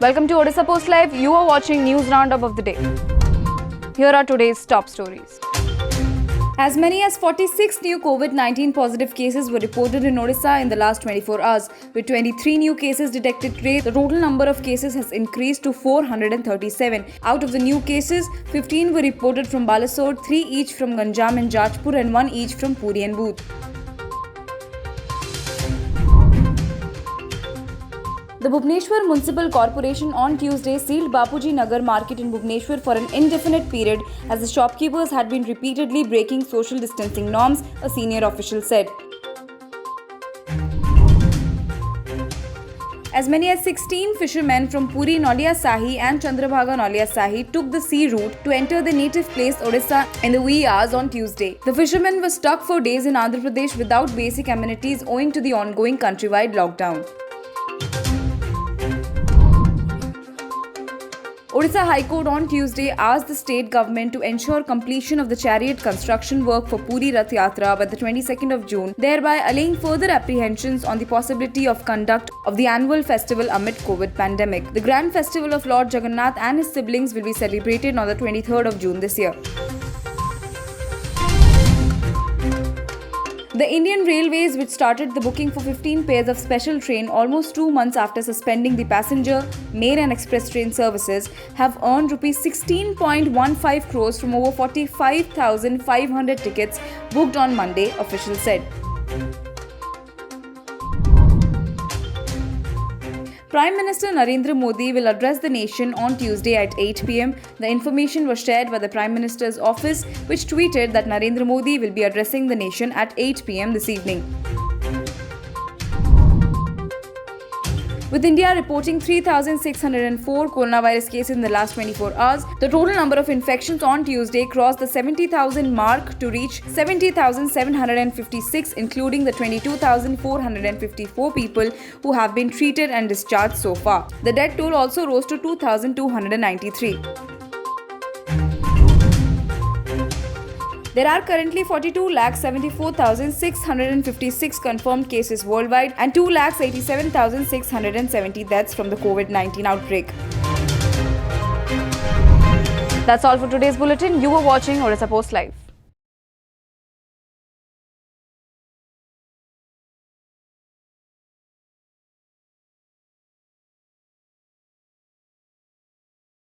Welcome to Odisha Post Live. You are watching News Roundup of the day. Here are today's top stories. As many as 46 new COVID-19 positive cases were reported in Odisha in the last 24 hours. With 23 new cases detected today, the total number of cases has increased to 437. Out of the new cases, 15 were reported from Balasore, 3 each from Ganjam and Jajpur and 1 each from Puri and Booth. The Bhubaneswar Municipal Corporation on Tuesday sealed Bapuji Nagar market in Bhubaneswar for an indefinite period as the shopkeepers had been repeatedly breaking social distancing norms, a senior official said. As many as 16 fishermen from Puri Nolia Sahi and Chandrabhaga Nolia Sahi took the sea route to enter the native place Odisha in the wee hours on Tuesday. The fishermen were stuck for days in Andhra Pradesh without basic amenities owing to the ongoing countrywide lockdown. Odisha High Court on Tuesday asked the state government to ensure completion of the chariot construction work for Puri Rath Yatra by the 22nd of June, thereby allaying further apprehensions on the possibility of conduct of the annual festival amid COVID pandemic. The Grand Festival of Lord Jagannath and his siblings will be celebrated on the 23rd of June this year. The Indian Railways, which started the booking for 15 pairs of special train almost 2 months after suspending the passenger, mail and express train services, have earned Rs 16.15 crores from over 45,500 tickets booked on Monday, officials said. Prime Minister Narendra Modi will address the nation on Tuesday at 8 p.m. The information was shared by the Prime Minister's office, which tweeted that Narendra Modi will be addressing the nation at 8 p.m. this evening. With India reporting 3,604 coronavirus cases in the last 24 hours, the total number of infections on Tuesday crossed the 70,000 mark to reach 70,756, including the 22,454 people who have been treated and discharged so far. The death toll also rose to 2,293. There are currently 42,74,656 confirmed cases worldwide and 2,87,670 deaths from the COVID-19 outbreak. That's all for today's bulletin. You were watching Odisha Post Live.